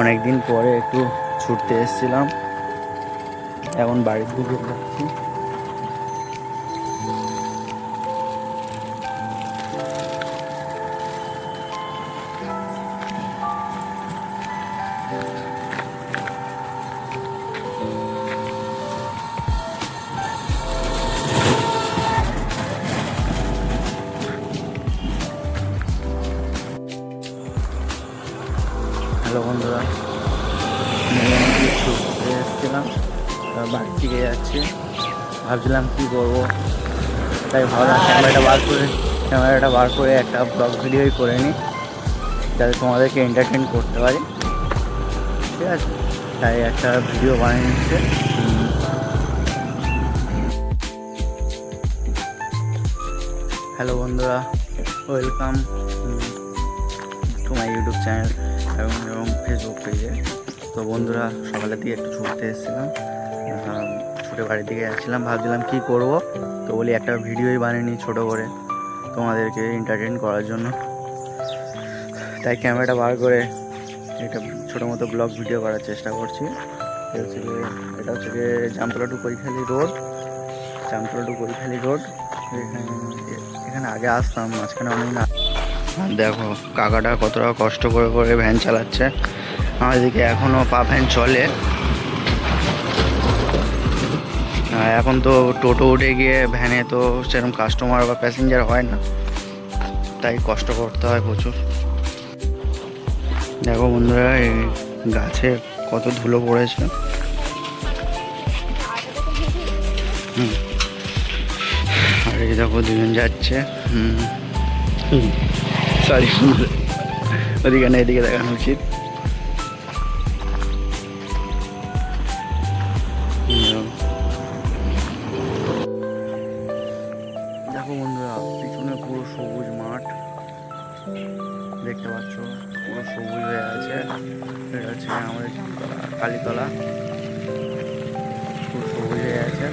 অনেক দিন পরে একটু ছুটতে এসেছিলাম, এখন বাড়ির দিকে যাচ্ছি। হ্যালো বন্ধুরা, ছুটতে এসেছিলাম, বাড়ির দিকে যাচ্ছি। ভাবছিলাম কী করবো, তাই ভাবলাম ক্যামেরাটা বার করে একটা ব্লগ ভিডিওই করে নিই, যাতে তোমাদেরকে এন্টারটেন করতে পারি। ঠিক আছে, তাই একটা ভিডিও বানিয়ে নিচ্ছে। হ্যালো বন্ধুরা, welcome to my YouTube channel এবং ফেসবুক পেজে। তো বন্ধুরা, সকালের দিকে একটু ছুটতে এসেছিলাম, ছুটে বাড়ির দিকে যাচ্ছিলাম। ভাবছিলাম কী করব, তো বলি একটা ভিডিওই বানিয়ে নিই ছোটো করে তোমাদেরকে এন্টারটেন করার জন্য। তাই ক্যামেরাটা বার করে একটা ছোটো মতো ব্লগ ভিডিও করার চেষ্টা করছি। এটা হচ্ছে গিয়ে জামতলা টু কৈখালি রোড। এখানে আগে আসতাম, মাঝখানে অনেক না। দেখো কাকাটা কতটা কষ্ট করে ভ্যান চালাচ্ছে। আমাদের দিকে এখনও পা ভ্যান চলে। এখন তো টোটো উঠে গিয়ে ভ্যানে তো সেরকম কাস্টমার বা প্যাসেঞ্জার হয় না, তাই কষ্ট করতে হয় প্রচুর। দেখো বন্ধুরা, এই গাছে কত ধুলো পড়েছে। আর এই দেখো দুজন যাচ্ছে। সরি, ওদিকে না, এদিকে দেখানো উচিত। দেখো বন্ধুরা, পিছনে পুরো সবুজ মাঠ দেখতে পাচ্ছ, পুরো সবুজ হয়ে আছে। এটা হচ্ছে আমাদের কালীতলা, পুরো সবুজ হয়ে আছে।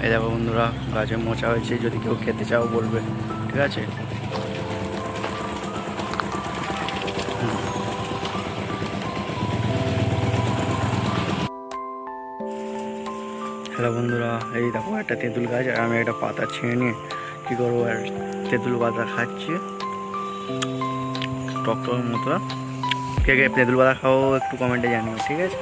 এই দেখো বন্ধুরা, গাছে মোচা হয়েছে, যদি কেউ খেতে চাও বলবে, ঠিক আছে। হ্যালো বন্ধুরা, এই দেখো একটা তেঁতুল গাছ, আর আমি একটা পাতা ছিঁড়ে নিয়ে কী করবো, আর তেঁতুল পাতা খাচ্ছি টক মতো। কে কে তেঁতুল পাতা খাও একটু কমেন্টে জানিও, ঠিক আছে।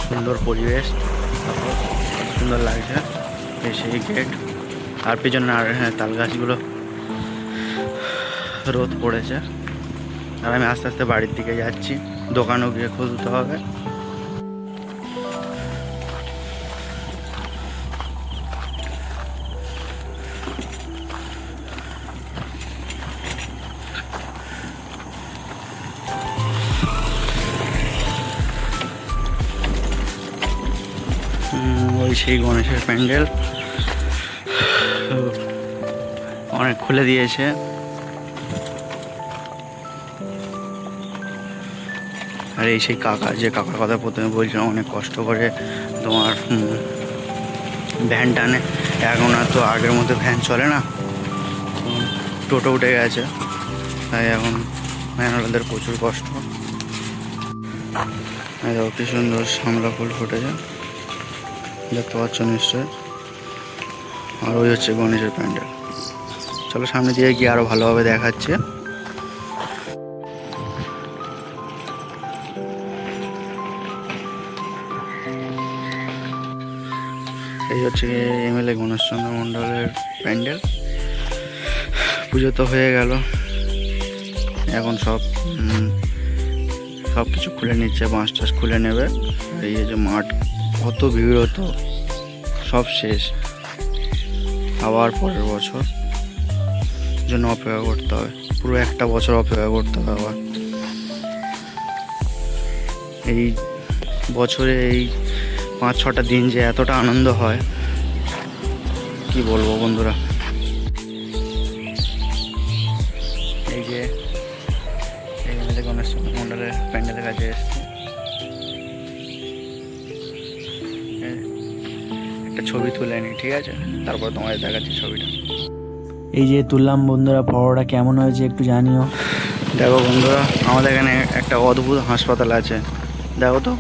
সুন্দর পরিবেশ, সুন্দর লাগছে। সেই গেট আর পিছনে আর তাল গাছগুলো, রোদ পড়েছে। আর আমি আস্তে আস্তে বাড়ির দিকে যাচ্ছি, দোকানও গিয়ে খুলতে হবে। ওই সেই গণেশের প্যান্ডেল অনেক খুলে দিয়েছে। আর এই সেই কাকার কথা প্রথমে বলছিলাম, অনেক কষ্ট করে তোমার ভ্যান টানে। এখন আর তো আগের মতো ভ্যান চলে না, টোটো উঠে গেছে, তাই এখন ভ্যানওয়ালাদের প্রচুর কষ্ট। দেখো কি সুন্দর শামলা ফুল ফুটেছে, দেখতে পাচ্ছ নিশ্চয়। আর ওই হচ্ছে গণেশের প্যান্ডেল। চলো সামনে দিয়ে গিয়ে আরো ভালোভাবে দেখাচ্ছে। এই হচ্ছে এমএলএ গণেশচন্দ্র মণ্ডলের প্যান্ডেল। পুজো তো হয়ে গেল, এখন সব কিছু খুলে নিচ্ছে, বাঁশ টাস খুলে নেবে। এই যে মাঠ, কত ভিড় হতো, সব শেষ। আবার পরের বছর জন্য অপেক্ষা করতে হবে, পুরো একটা বছর অপেক্ষা করতে হবে আবার। এই বছরে এই 5-6টা দিন যে এতটা আনন্দ হয় কি বলবো বন্ধুরা। এই যে এখানে যে গণেশ মন্ডলের প্যান্ডেলের কাছে এসছে, একটা ছবি তুলে নিই, ঠিক আছে, তারপর তোমাদের দেখাচ্ছি ছবিটা। এই যে তুললাম বন্ধুরা, পরোটা কেমন হয়েছে একটু জানিও। দেখো বন্ধুরা, আমাদের এখানে একটা অদ্ভুত হাসপাতাল আছে, দেখো তো,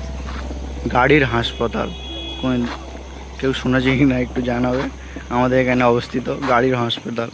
গাড়ির হাসপাতাল। কেউ শুনেছে কি না একটু জানাবে। আমাদের এখানে অবস্থিত গাড়ির হাসপাতাল।